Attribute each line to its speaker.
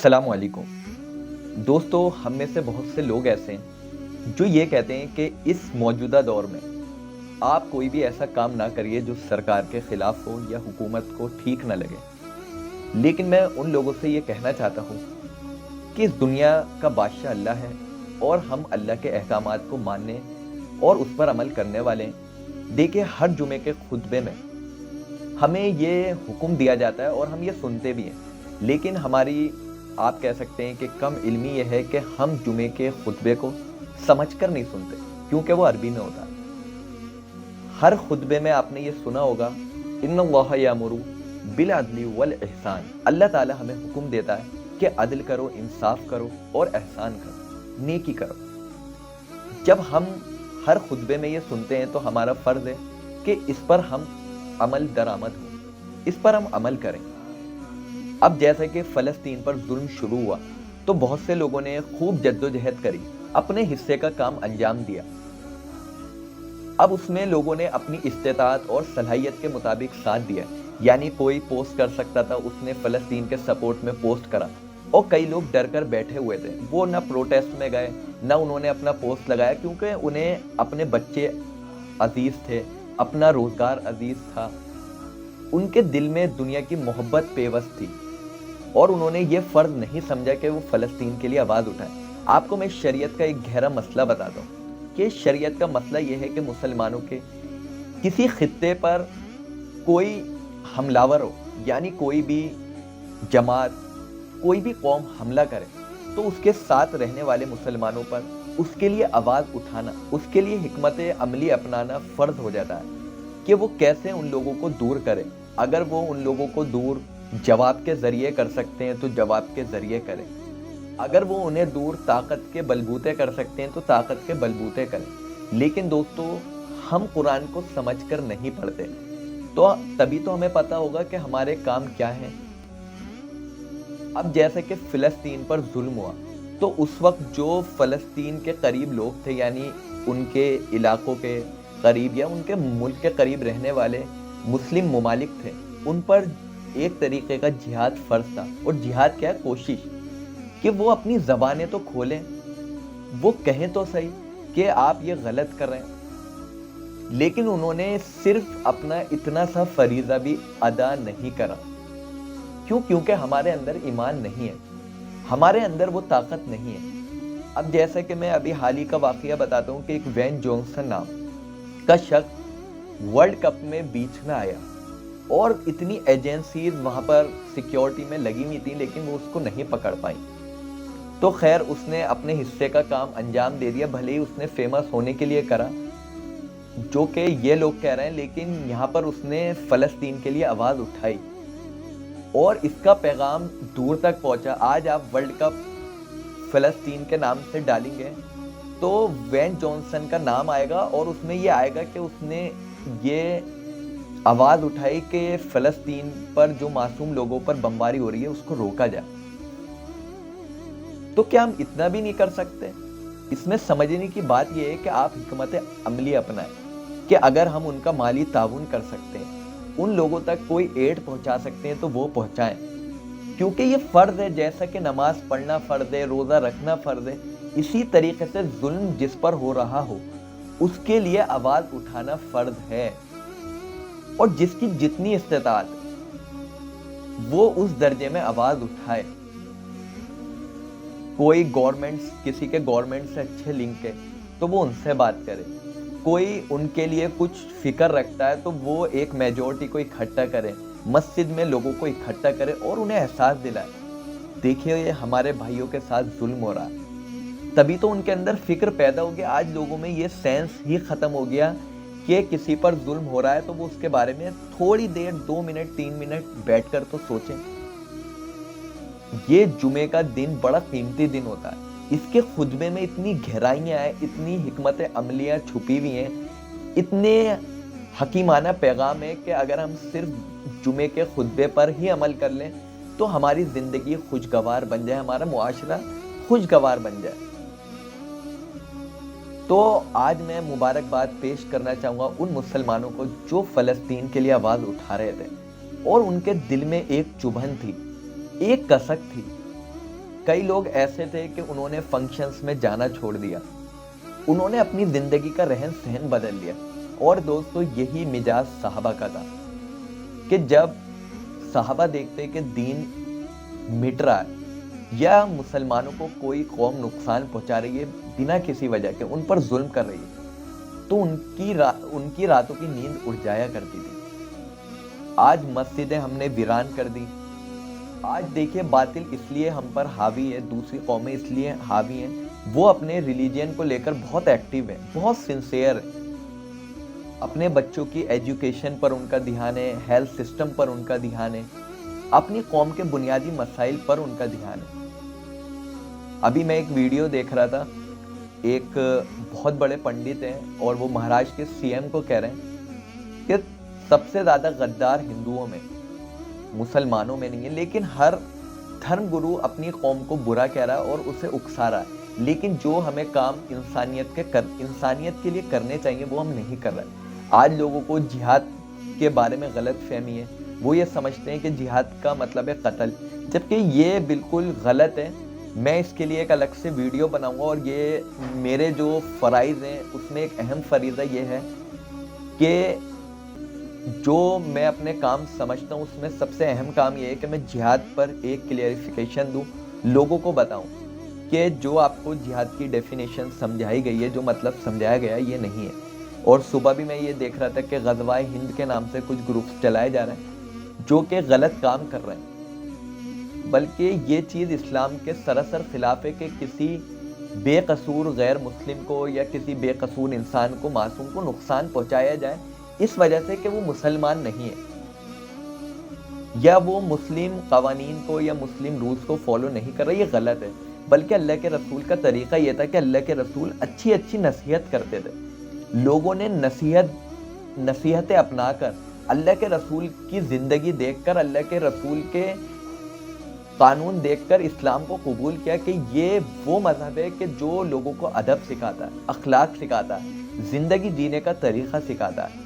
Speaker 1: अस्सलाम वालेकुम दोस्तों, हम में से बहुत से लोग ऐसे हैं जो ये कहते हैं कि इस मौजूदा दौर में आप कोई भी ऐसा काम ना करिए जो सरकार के खिलाफ हो या हुकूमत को ठीक ना लगे। लेकिन मैं उन लोगों से ये कहना चाहता हूँ कि इस दुनिया का बादशाह अल्लाह है और हम अल्लाह के अहकामात को मानने और उस पर अमल करने वाले हैं। देखिए, हर जुमे के खुतबे में हमें ये हुक्म दिया जाता है और हम ये सुनते भी हैं, लेकिन हमारी आप कह सकते हैं कि कम इल्मी ये है कि हम जुमे के खुतबे को समझकर नहीं सुनते, क्योंकि वो अरबी में होता है। हर खुतबे में आपने ये सुना होगा, इन्नल्लाह यामुरु बिल अदली वल इहसान। अल्लाह ताला हमें हुक्म देता है कि अदल करो, इंसाफ करो और एहसान करो, नेकी करो। जब हम हर खुतबे में ये सुनते हैं तो हमारा फर्ज है कि इस पर हम अमल दरामद हो, इस पर हम अमल करें। अब जैसे कि फ़लस्तीन पर जुल्म शुरू हुआ तो बहुत से लोगों ने खूब जद्दोजहद करी, अपने हिस्से का काम अंजाम दिया। अब उसमें लोगों ने अपनी इस्तेताअत और सलाहियत के मुताबिक साथ दिया, यानी कोई पोस्ट कर सकता था, उसने फ़लस्तीन के सपोर्ट में पोस्ट करा, और कई लोग डर कर बैठे हुए थे। वो ना प्रोटेस्ट में गए, ना उन्होंने अपना पोस्ट लगाया, क्योंकि उन्हें अपने बच्चे अजीज़ थे, अपना रोज़गार अजीज़ था, उनके दिल में दुनिया की मोहब्बत पेवस थी और उन्होंने ये फ़र्ज नहीं समझा कि वो फ़लस्तीन के लिए आवाज़ उठाएं। आपको मैं शरीयत का एक गहरा मसला बताता हूँ कि शरीयत का मसला ये है कि मुसलमानों के किसी खित्ते पर कोई हमलावर हो, यानी कोई भी जमात, कोई भी कौम हमला करे तो उसके साथ रहने वाले मुसलमानों पर उसके लिए आवाज़ उठाना, उसके लिए हिकमत अमली अपनाना फ़र्ज हो जाता है कि वो कैसे उन लोगों को दूर करे। अगर वो उन लोगों को दूर जवाब के ज़रिए कर सकते हैं तो जवाब के ज़रिए करें, अगर वो उन्हें दूर ताकत के बलबूते कर सकते हैं तो ताकत के बलबूते करें। लेकिन दोस्तों, हम कुरान को समझकर नहीं पढ़ते, तो तभी तो हमें पता होगा कि हमारे काम क्या हैं। अब जैसे कि फ़लस्तीन पर जुल्म हुआ तो उस वक्त जो फ़लस्तीन के करीब लोग थे, यानी उनके इलाकों के करीब या उनके मुल्क के करीब रहने वाले मुस्लिम ममालिक थे, उन पर एक तरीके का जिहाद फ़र्ज था। और जिहाद क्या है? कोशिश कि वो अपनी ज़बानें तो खोलें, वो कहें तो सही कि आप ये गलत कर रहे हैं। लेकिन उन्होंने सिर्फ अपना इतना सा फरीज़ा भी अदा नहीं करा। क्यों? क्योंकि हमारे अंदर ईमान नहीं है, हमारे अंदर वो ताकत नहीं है। अब जैसे कि मैं अभी हाल ही का वाक़या बताता हूँ कि एक वेन जॉनसन नाम का शख्स वर्ल्ड कप में बीच में आया और इतनी एजेंसीज वहाँ पर सिक्योरिटी में लगी हुई थी, लेकिन वो उसको नहीं पकड़ पाई। तो खैर, उसने अपने हिस्से का काम अंजाम दे दिया, भले ही उसने फेमस होने के लिए करा, जो कि ये लोग कह रहे हैं, लेकिन यहाँ पर उसने फ़लस्तीन के लिए आवाज़ उठाई और इसका पैगाम दूर तक पहुँचा। आज आप वर्ल्ड कप फ़लस्तीन के नाम से डालेंगे तो वेन जॉनसन का नाम आएगा और उसमें ये आएगा कि उसने ये आवाज़ उठाई कि फ़लस्तीन पर जो मासूम लोगों पर बमबारी हो रही है उसको रोका जाए। तो क्या हम इतना भी नहीं कर सकते? इसमें समझने की बात यह है कि आप हिकमत अमली अपनाएं कि अगर हम उनका माली ताउन कर सकते हैं, उन लोगों तक कोई एड पहुंचा सकते हैं तो वो पहुंचाएं, क्योंकि ये फ़र्ज़ है। जैसा कि नमाज पढ़ना फ़र्ज़ है, रोज़ा रखना फ़र्ज़ है, इसी तरीके से जुल्म जिस पर हो रहा हो उसके लिए आवाज़ उठाना फ़र्ज़ है। और जिसकी जितनी इस्तेताअत वो उस दर्जे में आवाज़ उठाए। कोई गवर्नमेंट्स, किसी के गवर्नमेंट से अच्छे लिंक है तो वो उनसे बात करे, कोई उनके लिए कुछ फिक्र रखता है तो वो एक मेजॉरिटी को इकट्ठा करे, मस्जिद में लोगों को इकट्ठा करे और उन्हें एहसास दिलाए, देखिए ये हमारे भाइयों के साथ जुल्म हो रहा है। तभी तो उनके अंदर फिक्र पैदा हो गया। आज लोगों में ये सेंस ही ख़त्म हो गया कि किसी पर जुल्म हो रहा है तो वो उसके बारे में थोड़ी देर, 2 मिनट 3 मिनट बैठकर तो सोचें। ये जुमे का दिन बड़ा कीमती दिन होता है, इसके खुतबे में इतनी गहराइयाँ हैं, इतनी हिकमत अमलियाँ छुपी हुई हैं, इतने हकीमाना पैगाम है कि अगर हम सिर्फ जुमे के खुतबे पर ही अमल कर लें तो हमारी ज़िंदगी खुशगवार बन जाए, हमारा मुआशरा खुशगवार बन जाए। तो आज मैं मुबारकबाद पेश करना चाहूँगा उन मुसलमानों को जो फ़लस्तीन के लिए आवाज़ उठा रहे थे और उनके दिल में एक चुभन थी, एक कसक थी کئی لوگ ایسے تھے کہ انہوں نے فنکشنز میں جانا چھوڑ دیا، انہوں نے اپنی زندگی کا رہن سہن بدل لیا۔ اور دوستو یہی مزاج صحابہ کا تھا کہ جب صحابہ دیکھتے کہ دین مٹ رہا ہے یا مسلمانوں کو کوئی قوم نقصان پہنچا رہی ہے بنا کسی وجہ کے، ان پر ظلم کر رہی ہے، تو ان کی راتوں کی نیند اڑ جایا کرتی تھی۔ آج مسجدیں ہم نے ویران کر دی۔ آج دیکھیے باطل اس لیے ہم پر حاوی ہے، دوسری قومیں اس لیے حاوی ہیں، وہ اپنے ریلیجین کو لے کر بہت ایکٹیو ہیں، بہت سنسیئر ہیں، اپنے بچوں کی ایجوکیشن پر ان کا دھیان ہے، ہیلتھ سسٹم پر ان کا دھیان ہے، اپنی قوم کے بنیادی مسائل پر ان کا دھیان ہے۔ ابھی میں ایک ویڈیو دیکھ رہا تھا، ایک بہت بڑے پنڈت ہیں اور وہ مہاراشٹر کے سی ایم کو کہہ رہے ہیں کہ سب سے زیادہ غدار ہندوؤں میں، مسلمانوں میں نہیں ہے، لیکن ہر دھرم گرو اپنی قوم کو برا کہہ رہا ہے اور اسے اکسا رہا ہے، لیکن جو ہمیں کام انسانیت کے لیے کرنے چاہیے وہ ہم نہیں کر رہے۔ آج لوگوں کو جہاد کے بارے میں غلط فہمی ہے، وہ یہ سمجھتے ہیں کہ جہاد کا مطلب ہے قتل، جبکہ یہ بالکل غلط ہے۔ میں اس کے لیے ایک الگ سے ویڈیو بناؤں گا، اور یہ میرے جو فرائض ہیں اس میں ایک اہم فریضہ یہ ہے کہ جو میں اپنے کام سمجھتا ہوں اس میں سب سے اہم کام یہ ہے کہ میں جہاد پر ایک کلیریفیکیشن دوں، لوگوں کو بتاؤں کہ جو آپ کو جہاد کی ڈیفینیشن سمجھائی گئی ہے، جو مطلب سمجھایا گیا ہے، یہ نہیں ہے۔ اور صبح بھی میں یہ دیکھ رہا تھا کہ غزوہ ہند کے نام سے کچھ گروپس چلائے جا رہے ہیں جو کہ غلط کام کر رہے ہیں، بلکہ یہ چیز اسلام کے سراسر خلاف ہے کہ کسی بے قصور غیر مسلم کو یا کسی بے قصور انسان کو، معصوم کو نقصان پہنچایا جائے اس وجہ سے کہ وہ مسلمان نہیں ہے یا وہ مسلم قوانین کو یا مسلم رولز کو فالو نہیں کر رہا، یہ غلط ہے۔ بلکہ اللہ کے رسول کا طریقہ یہ تھا کہ اللہ کے رسول اچھی اچھی نصیحت کرتے تھے، لوگوں نے نصیحتیں اپنا کر، اللہ کے رسول کی زندگی دیکھ کر، اللہ کے رسول کے قانون دیکھ کر اسلام کو قبول کیا کہ یہ وہ مذہب ہے کہ جو لوگوں کو ادب سکھاتا ہے، اخلاق سکھاتا ہے، زندگی جینے کا طریقہ سکھاتا ہے۔